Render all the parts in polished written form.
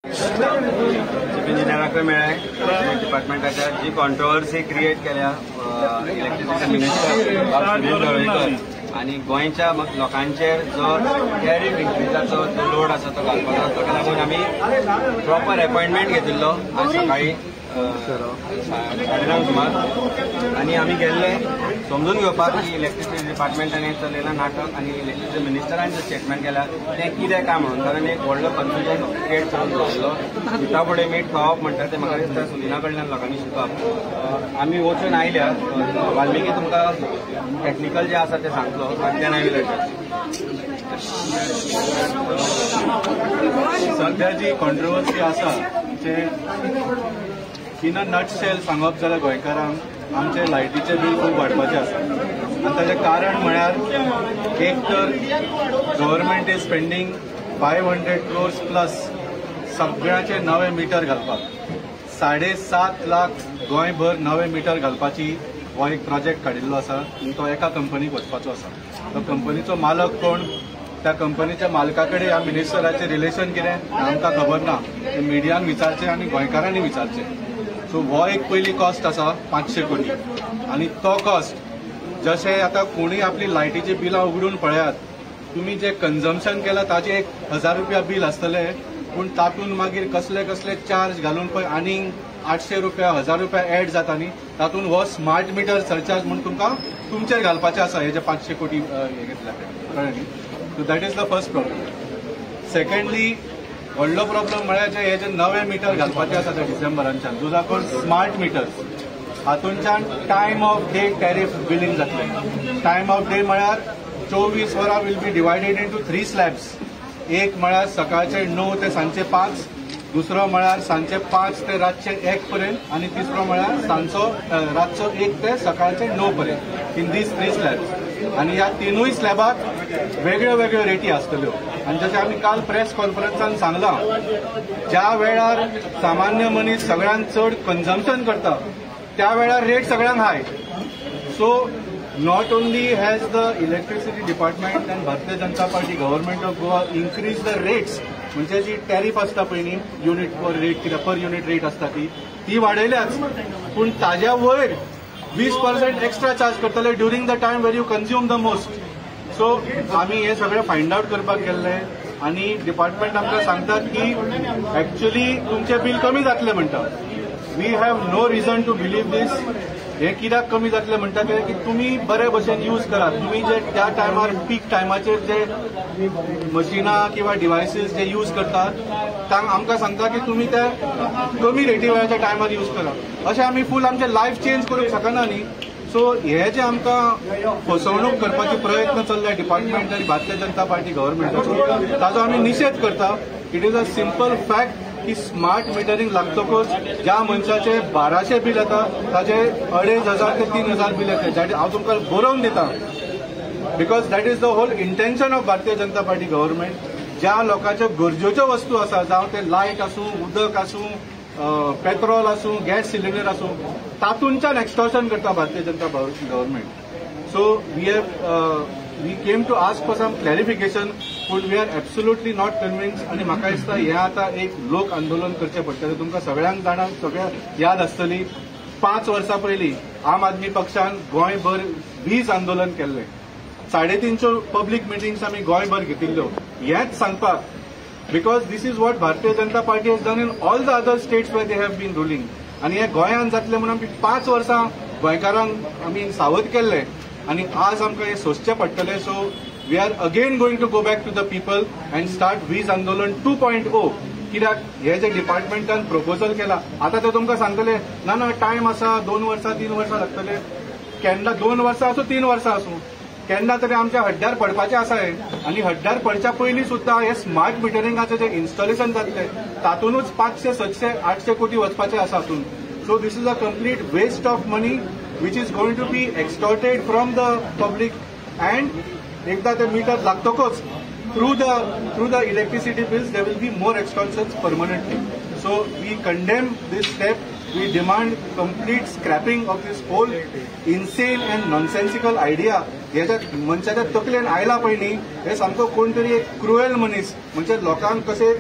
Chief इंजिनियराकडे मेळ्ळे डिपार्टमेंटाच्या जी controversy create केल्या electricity minister Sunil Talekar आणि गोंयच्या लोकांचेर जो टॅरिफ इन्क्रीजाचो जो लोड आसा तो घालपाचो ताका लागून आमी प्रॉपर अपॉइंटमेंट घेतिल्लो आज सकाळी 9:30 सुमार आणि आमी गेल्ले समजून घेवपाक की इलेक्ट्रिसिटी डिपार्टमेंटान चलयलां नाटक आणि इलेक्ट्रिसिटी मिनिस्टरान जे स्टेटमेंट केला तें कितें काय म्हणून कारण एक व्हडलो कन्फ्युजन क्रिएट करून दवरलो मिठा फुडें मीठ खावप म्हणटा तें म्हाका दिसता सुनिना कडल्यान लोकांनी शिकप आमी वचून आयल्या वाल्मिकी तुमकां टॅक्निकल जे आसा तें सांगतलो देन आय विल सध्या जी कॉन्ट्रोवर्सी आसा ते इन अ नटशेल सांगप जाल्यार गोंयकारांक आमचे लायटीचे बील खूब वाडपाचें आसा आनी ताचें कारण म्हळ्यार एक तर government is spending 500 crores plus सगळ्याचे नवे मिटर घालपाक 7.5 लाख गोंयभर नवे मिटर घालपाची हो एक प्रोजेक्ट काडिल्लो आसा आनी तो एका कंपनीक वचपाचो आसा तो कंपनीचो मालक कोण त्या कंपनीच्या मालका कडेन ह्या मिनिस्टराचें रिलेशन कितें आमकां खबर ना ते मिडियान विचारचें आनी गोंयकारांनी विचारचें सो हो एक पयली कॉस्ट आसा 500 कोटी आनी तो कॉस्ट जशें आतां कोणीय आपली लायटीची बिलां उगडून पळयात तुमी जे कन्झम्पशन केलां ताचें 1000 रुपया बील आसतलें पूण तातूंत मागीर कसले कसले चार्ज घालून पळय आनीक 800 रुपया 1000 रुपया एड जाता न्ही तातूंत हो स्मार्ट मिटर सरचार्ज म्हणून तुमकां तुमचेर घालपाचें आसा हे जे 500 कोटी हे घेतल्या कळ्ळें न्ही so that is the first problem secondly व्हडलो प्रॉब्लम म्हळ्यार हे जे नवे मिटर घालपाचे आसा ते डिसेंबरांच्यान जो जावन स्मार्ट मिटर्स हातूंच्यान time of day tariff billing जातलें टायम ऑफ डे म्हळ्यार 24 वरां will be divided into 3 slabs एक म्हळ्यार सकाळचे 9 ते सांजचे 5 दुसरो म्हळ्यार सांजचे 5 ते रातचे 1 पर्यंत आणि तिसरो म्हळ्यार सांजचो रातचो 1 ते सकाळचे 9 पर्यंत इन दीज 3 स्लॅब्स आणि ह्या तिनूय स्लॅबाक वेगळ्यो वेगळ्यो रेटी आसतल्यो आणि जशें आमी काल प्रेस कॉन्फरन्सान सांगलां ज्या वेळार सामान्य मनीस सगळ्यांत चड कन्झम्पशन करता त्या वेळार रेट सगळ्यांक हाय so not only has the electricity department and Bharatiya Janata Party government of Goa increased the rates म्हणजे जी टॅरिफ आसता पळय न्ही युनिट पर रेट किंवा पर युनिट रेट आसता ती वाडयल्याच पूण ताज्या वयर 20% एक्स्ट्रा चार्ज करतले during the time where you consume the most so आमी हे सगळें फायंड आउट करपाक गेल्ले आनी डिपार्टमेंट आमकां सांगतात की एक्चुअली तुमचे बील कमी जातले म्हणटा we have no reason to believe this हे कित्याक कमी जातले म्हणटा ते की तुमी बरे भशेन यूज करात तुमी जे त्या टायमार पीक टायमाचेर जे मशिनां किंवा डिवायसीस जे यूज करतात आमकां सांगता की तुमी ते कमी रेटी वेळाच्या टायमार यूज करात अशें आमी फूल आमचें लायफ चेंज करूंक शकना न्ही सो हे जे आमकां फसवणूक करपाचे प्रयत्न चल्ले डिपार्टमेंट आनी भारतीय जनता पार्टी गव्हर्मेंटाचो ताचो आमी निशेध करता it is a simple fact की स्मार्ट मिटरिंग लागतकच ज्या मनशाचे 1200 बील येता ताचे 2500 ते 3000 बील येते हांव तुमकां बरोवन दिता because that is the whole intention of Bharatiya Janata Party government ज्या लोकांच्यो गरजेच्यो वस्तू आसा जावं ते लायट आसूं उदक आसूं पेट्रोल आसूं गॅस सिलिंडर आसूं तातूंच्यान एक्सटॉर्शन करता Bharatiya Janata Party government so we came to ask for some clarification पूण we are absolutely not convince आनी म्हाका दिसता हें आतां एक लोक आंदोलन करचें पडटलें तुमकां सगळ्यांक जाणांक सगळ्यांक याद आसतली 5 वर्सां पयलीं आम आदमी पक्षान गोंयभर वीज आंदोलन केल्लें 350 पब्लीक मिटिंग्स आमी गोंयभर घेतिल्ल्यो हेंच सांगपाक because this is what Bharatiya Janata Party has done in all the other states where they have been ruling आनी हें गोंयांत जातलें म्हणून आमी 5 वर्सां गोंयकारांक आमी सावध केल्लें आनी आज आमकां हें सोंसचें पडटलें so we are again going to go back to the people and start वीज आंदोलन 2.0 कित्याक हे जे डिपार्टमेंटान प्रपोजल केला आतां ते तुमकां सांगतले ना टायम आसा 2 वर्सां 3 वर्सां लागतले केन्ना 2 वर्सां आसूं 3 वर्सां आसूं केन्ना तरी आमच्या हड्ड्यार पडपाचें आसा हें आनी हड्ड्यार पडच्या पयलीं सुद्दां हे स्मार्ट मिटरिंगाचें जे इन्स्टॉलेशन जातलें तातूंतूच 500 700 800 कोटी वचपाचें आसा हातून so this is a complete waste of money which is going to be extorted from the public and एकदा ते मीटर लागतकच through the electricity bills there will be more extortions permanently so we condemn this step we demand complete scrapping of this whole insane and nonsensical idea. ह्याच्या मनशाच्या तकलेन आयला पळय न्ही, हे सामको कोण तरी एक क्रुएल मनीस, म्हणजे लोकांक कशें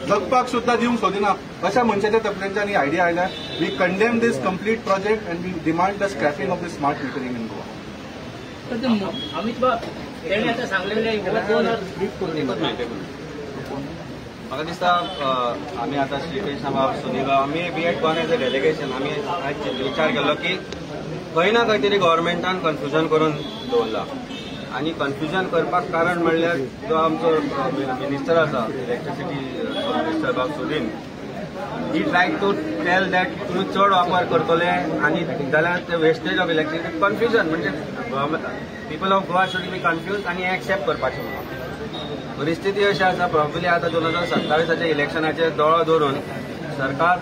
जगपाक सुद्दां दिवंक सोदिना अशा मनशाच्या तकलेंच्यान ही आयडिया आयल्या. We condemn this complete project and we demand the scrapping of the smart metering in Goa. Amit bab तेणे आतां सांगलेलें म्हाका दिसता आमी आतां श्री कृष्ण बाब सुनीलबाब आमी बीएड गोवन एज अ डेलिगेशन आमी आयज विचार केल्लो की खंय ना खंय तरी गव्हर्मेंटान कन्फ्युजन करून दवरला. आनी कन्फ्युजन करपाक कारण म्हणल्यार जो आमचो मिनिस्टर आसा इलेक्ट्रिसिटी मिनिस्टर बाब सुनील, ही ट्राय टू टेल दॅट तुमी चड वापर करतले आनी जाल्यार ते वेस्टेज ऑफ इलेक्ट्रिसिटी कन्फ्युजन म्हणजे people of Goa should be confuse आनी एक्सेप्ट करपाचें. परिस्थिती अशी आसा प्रॉब्ली आता 2027 इलेक्शनाचे दोळो धरून सरकार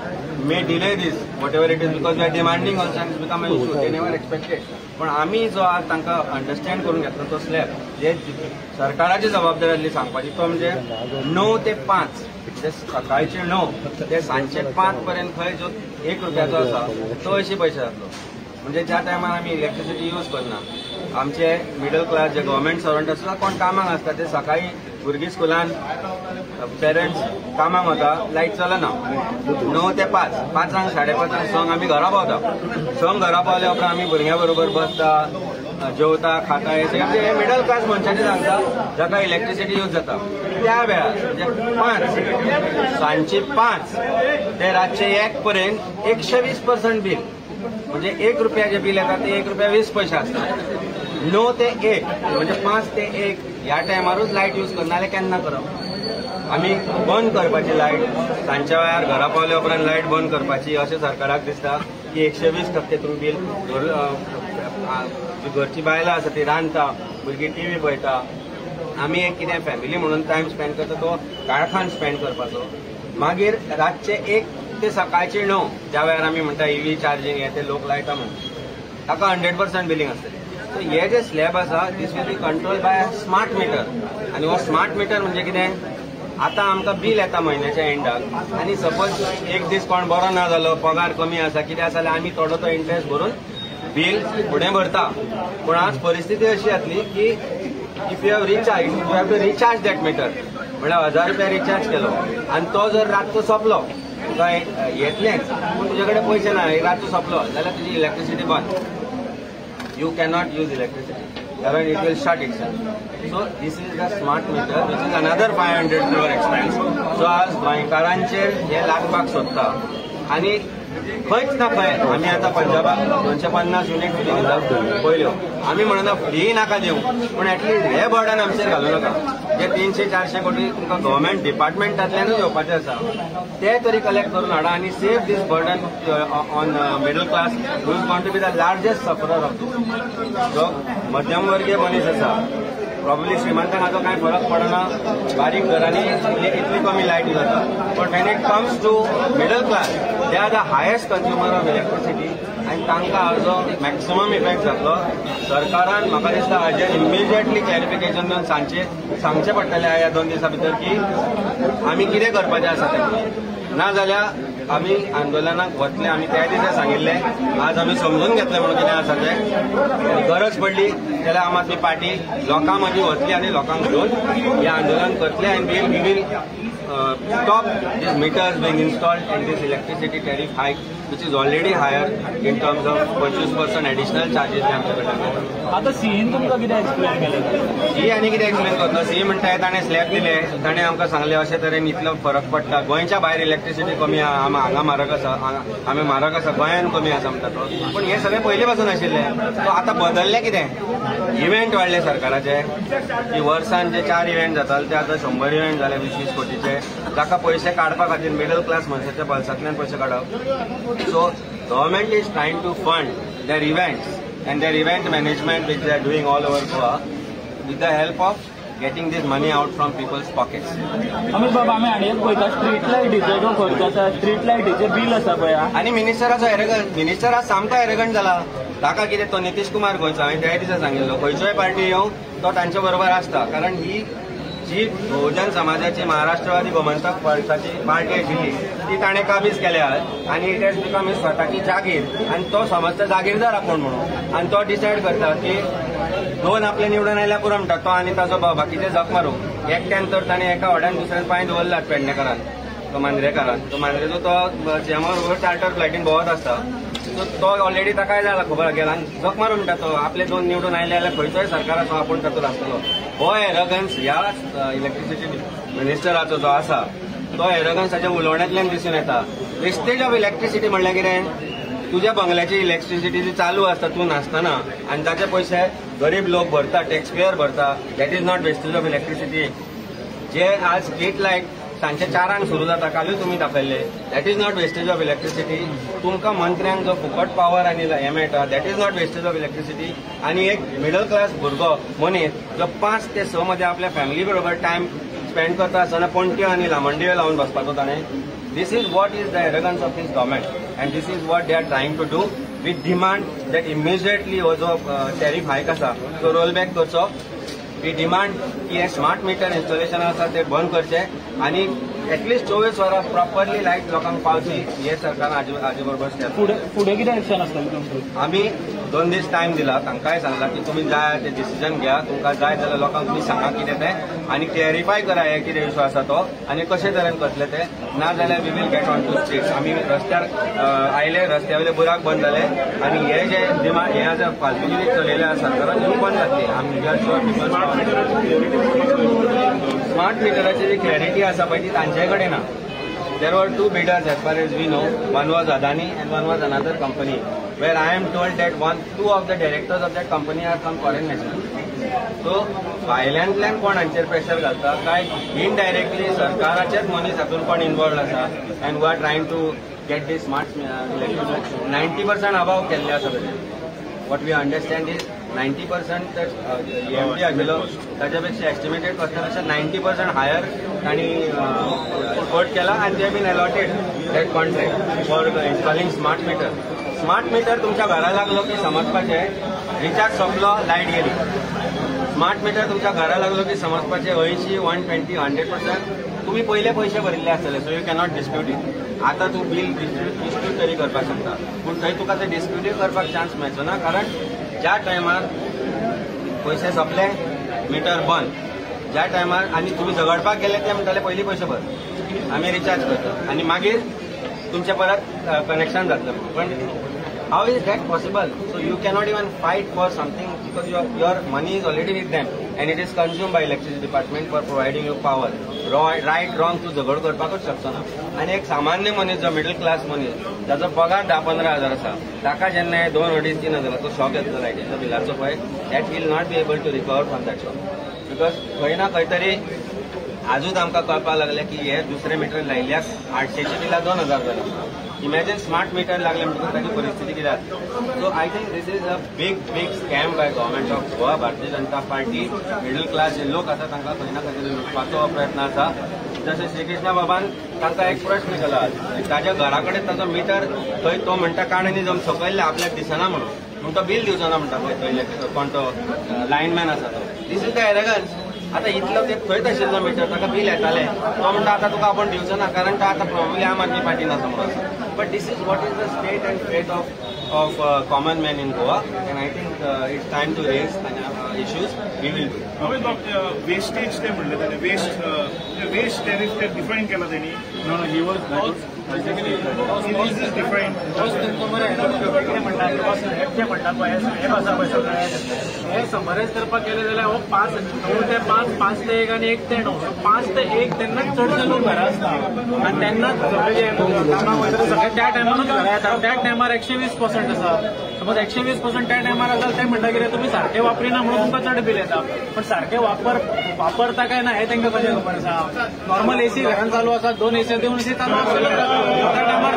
may delay this whatever it is because we are demanding also and become an issue they never expected. पण आमी जो आज तांकां अंडरस्टँड करून घेतलो तो स्लॅब जे सरकाराची जबाबदारी आसली सांगपाची तो म्हणजे 9 ते 5 म्हणजे सकाळचे 9 ते सांजचे 5 पर्यंत खंय जो 1 रुपयाचो आसा तो 80 पैसे जातलो. म्हणजे ज्या टायमार आमी इलेक्ट्रिसिटी यूज करना आमचे मिडल क्लास जे गव्हर्मेंट सर्वंट आसता कोण कामाक आसता ते सकाळी भुरगीं स्कुलान पेरंट्स कामाक वता लायट चलना 9 ते 5 5 5:30 संक आमी घरा पावता. संक घरा पावल्या उपरांत आमी भुरग्यां बरोबर बसता जेवता खाता हे मिडल क्लास मनशांचे सांगता जाका इलेक्ट्रिसिटी यूज जाता. त्या वेळार म्हणजे 5 सांजचे 5 ते रातचे 1 पर्यंत 120% बिल म्हणजे 1 रुपया जे बिल येता ते 1 रुपया 20 पैसे असतात. 9 ते 1 म्हणजे 5 ते 1 ह्या टायमारूच लायट यूज करना जाल्यार केन्ना करप. आमी बंद करपाची लायट सांजच्या वेळार घरा पावल्या उपरांत लायट बंद करपाची अशें सरकाराक दिसता की 120% तुमी बील घरची बायलां आसा ती रांदता भुरगीं टीव्ही पळयता. आमी एक कितें फॅमिली म्हणून टायम स्पेंड करता तो काळखान स्पेंड करपाचो. मागीर रातचे 1 ते सकाळचे 9 ज्या वेळार आमी म्हणटा ईव्ही चार्जिंग हे ते लोक लायता म्हणून ताका 100% बिलिंग आसतलें. सो हे जे स्लॅब आसा this will be control by smart meter. आनी हो स्मार्ट मिटर म्हणजे कितें आतां आमकां बील येता म्हयन्याच्या एंडाक आनी सपोज एक दीस कोण बरो ना जालो पगार कमी आसा कितें आसा जाल्यार आमी थोडो तो इंट्रस्ट भरून बील फुडें भरता. पूण आज परिस्थिती अशी जातली की if you have to recharge that meter म्हळ्यार 1000 रुपया रिचार्ज केलो आनी तो जर रातचो सोंपलो तुका येतलेंच पूण तुजे कडेन पयशे ना रातचो सोंपलो जाल्यार तुजी इलेक्ट्रिसिटी बंद. You cannot use electricity कारण it will shut itself. So this is the smart meter which is another 500 crore expense. So आज गोंयकारांचेर हे लागपाक सोदता आनी खंयच ना खंय आमी आतां पंजाबाक 250 युनिट फ्री दिता पयल्यो आमी म्हणना फ्री नाका दिवं पूण एटलीस्ट हे बर्डन आमचेर घालूं नाका. जे 300-400 कोटी तुमकां गव्हर्मेंट डिपार्टमेंटांतल्यानूच येवपाचें आसा ते तरी कलेक्ट करून हाडा आनी save this burden on middle class who is going to be the largest sufferer of this. जो मध्यमवर्गीय मनीस आसा प्रॉब्ली श्रीमंतांक हाजो कांय फरक पडना बारीक घरांनी इतली कमी लायट यूज जाता. But when it comes to middle class they are the highest consumer of electricity आनी तांकां हाजो मॅक्सिमम इफेक्ट जातलो. सरकारान म्हाका दिसता हाजेर इमिजिएटली क्लॅरिफिकेशन दिवन सांगचें पडटलें ह्या 2 दिसां भितर की आमी कितें करपाचें आसा तें ना जाल्यार आमी आंदोलनाक वतले. आमी त्या दिसा सांगिल्लें आज आमी समजून घेतलें म्हणून कितें आसा तें गरज पडली जाल्यार आम आदमी पार्टी लोकां मदीं वतली आनी लोकांक घेवन हें आंदोलन करतले आनी we will stop these meters being installed and this electricity tariff hike which is already higher in terms of 25% additional charges जे आमचे कडेन. आता सीईन तुमकां कितें एक्सप्लेन केलें? सी आनी कितें एक्सप्लेन करता सी म्हणटा ताणें स्लॅब दिले ताणें आमकां सांगलें अशें तरेन इतलो फरक पडटा गोंयच्या भायर इलेक्ट्रिसिटी कमी आहा हांगा म्हारग आसा आमी म्हारग आसा गोंयान कमी आसा म्हणटा तो. पूण हें सगळें पयलीं पासून आशिल्लें. सो आतां बदललें कितें इव्हेंट वाडले सरकाराचे की वर्सान जे 4 इव्हेंट जाताले ते आतां 100 इव्हेंट जाले 20-20 कोटीचे जाका पयशे काडपा खातीर मिडल क्लास मनशाच्या बल्सांतल्यान पयशे काडप. So government is trying to fund their events and their event management which they are doing all over Goa with the help of getting this money out from people's pockets. Amit बाबा आमी हाडयेक पळयता street लायटीचो जो खर्च आसा street लायटीचें bill आसा पळय आनी मिनिस्टराचो एरेगंट मिनिस्टर आज सामको एरेगंट जाला. ताका कितें तो नितीश कुमार गोंयचो हांवें त्या दिसा सांगिल्लो खंयच्योय पार्टी येवं तो तांचे बरोबर आसता कारण ही जी बहुजन समाजाची महाराष्ट्रवादी गोमंतक पक्षाची पार्टी आशिल्ली ती ताणें काबीज केल्या आनी इट हॅज बिकम ही स्वताची जागीर आनी तो समजता जागीरदार आपूण म्हणून आनी तो डिसायड करता की दोन आपले निवडून आयल्या पुरो म्हणटा तो आनी ताचो बाकीचे जग मारूंक एकट्यान तर ताणें एका व्हड्यान दुसऱ्यान पांय दवरला पेडणेकारान तो मांद्रेकारान तो मांद्रेचो तो जेमा चार्टर फ्लायटीन भोंवत आसता तो ऑलरेडी ताका जाला खबर गेला आनी जग मारून म्हणटा तो आपले दोन निवडून आयले जाल्यार खंयचोय सरकाराचो आपूण तातूंत आसतलो हो एरगन्स ह्या इलेक्ट्रिसिटी मिनिस्टराचो जो आसा तो एरगन्स ताच्या उलोवण्यांतल्यान दिसून येता वेस्टेज ऑफ इलेक्ट्रिसिटी म्हणल्यार कितें तुज्या बंगल्याची इलेक्ट्रिसिटी जी चालू आसता तूं नासतना आनी ताचे पयशे गरीब लोक भरता टॅक्सपेयर भरता that is not wastage of electricity जे आज स्ट्रीट लायट सांजचे 4 सुरू जाता कालूय तुमी दाखयल्ले that is not wastage of electricity तुमकां मंत्र्यांक जो फुकट पॉवर आनी हे मेळटा that is not wastage of electricity आनी एक मिडल क्लास भुरगो मनीस जो 5 ते 6 मध्ये आपल्या फॅमिली बरोबर टायम स्पेंड करता आसतना पणट्यो आनी लामणड्यो लावन बसपाचो ताणें this is what is the arrogance of this government and this is what they are trying to do with demand that immediately हो जो टॅरिफ हायक आसा तो रोल बॅक करचो वी डिमांड की हे स्मार्ट मीटर इन्स्टॉलेशन आसा ते बंद करचे आनी एटलिस्ट 24 वरां प्रॉपरली लायट लोकांक पावची हे सरकारान हाजे बरोबर स्टेप फुडें कितें एक्शन आसतलें तुमचें आमी 2 दीस टायम दिला तांकांय सांगला की तुमी जाय ते डिसिजन घ्या तुमकां जाय जाल्यार लोकांक तुमी सांगा कितें तें आनी क्लॅरिफाय करा हे कितें इश्यू आसा तो आनी कशे तरेन करतले ते ना जाल्यार we will get on to streets आमी रस्त्यार आयले रस्त्यावयले बुराक बंद जाले आनी हे जे डिमांड हे जे फालतूगिरी चलयले आसा सरकारान ती बंद जातली आमी वी आर शुअर स्मार्ट मिटराची जी क्लॅरिटी आसा पळय ती तांचे कडेन ना देर वर 2 bidders as far as we know one was Adani and one was another company where I am told that 2 of the directors of that company are from foreign nationals so भायल्यांतल्यान कोण हांचेर pressure घालता काय indirectly सरकाराचेच मनीस हातूंत कोण involve आसा and we are trying to get the smart electricity 90% above केल्ले आसा what we understand is 90% EMT आशिल्लो ताच्यापेक्षा एस्टिमेटेड कॉस्टापेक्षा 90% हायर तांणी कोट केला आनी they been allotted that contract for installing smart meter तुमच्या घरा लागलो की समजपाचें रिचार्ज सोंपलो लायट गेली स्मार्ट मीटर तुमच्या घरा लागलो की समजपाचें 80, 120, 100% तुम्ही पहिले पैसे भरिल्ले आसतले so you cannot dispute it आता तू बिल डिस्प्यूट तरी करपाक शकता पूण थंय तुका ते डिस्प्यूटूय करपाक चान्स मेळचो ना कारण ज्या टायमार पैसे सोंपले मीटर बंद ज्या टायमार आनी तुमी झगडपाक गेले ते म्हणटाले पयलीं पैसे भर आमी रिचार्ज करता आनी मागीर तुमचें परत कनेक्शन जातलें पण how is that possible so you cannot even fight for something because your money is already with them and it is consume by electricity department for providing you power right wrong तू झगड करपाकूच शकचो ना आनी एक सामान्य मनीस जो मिडल क्लास मनीस ताचो पगार 10-15 हजार आसा ताका जेन्ना 2-2.5-3 हजाराचो शॉक येतलो लायटीच्या बिलाचो पळय that will not be able to recover from that shock because खंय ना खंय तरी आजूच आमकां कळपाक लागलें की हे दुसरे मीटर लायल्याक 800ची बिलां 2000 जालीं इमॅजिन स्मार्ट मीटर लागले म्हणटकूच ताची परिस्थिती कितें जाता so I think this is a big scam by government of Goa Bharatiya Janata party middle class जे लोक आसा तांकां खंय ना खंय तरी लुटपाचो प्रयत्न आसा जशें श्रीकृष्णा बाबान तांकां एक प्रश्न केला ताच्या घरा कडेन ताचो मिटर थंय तो म्हणटा काणयेन सकयल्ले आपल्याक दिसना म्हणून तो बील दिवचो ना म्हणटा पळय थंय कोण तो लायनमॅन आसा तो दीस इज द एरगन्स आता इतलो ते थंयच आशिल्लो मिटर ताका बील येतालें तो म्हणटा आतां तुका आपण दिवचो ना कारण तो आतां प्रॉब्ली आम आदमी पार्टीन आसा म्हणून but this is what is the state and fate of common man in Goa and I think it's time to raise issues we will do wastage ते म्हणले ताणे वेस्ट टॅरिफ ते डिफायन केला त्यांनी हे समरायज करपाक गेले जाल्यार हो 5 ते 5 ते 1 आनी 1 ते 9 5 ते 1 तेन्नाच चडशे लोक घरा आसता आनी तेन्नाच सगळे कामाक वयता सगळे त्या टायमारूच घरा येता त्या टायमार 120% आसा समज 120% त्या टायमार आसा ते म्हणटा कितें तुमी सारखे वापरिना म्हणून तुमकां चड बील येता पण सारखे वापरता काय ना हे तांकां कशें खबर आसा नॉर्मल एसी घरान चालू आसा 2 एसी दिवन एसी चालू आसता त्या टायमार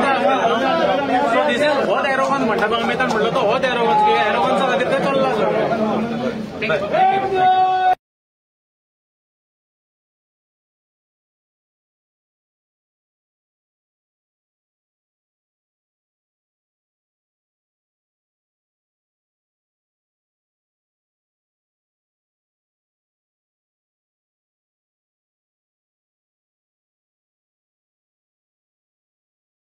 सो दीस इज होच एरोगन्स म्हणटा तो अमितान म्हणलो तो होच एरोगन्स की एरोगन्सा खातीर ते चल्ला सगळें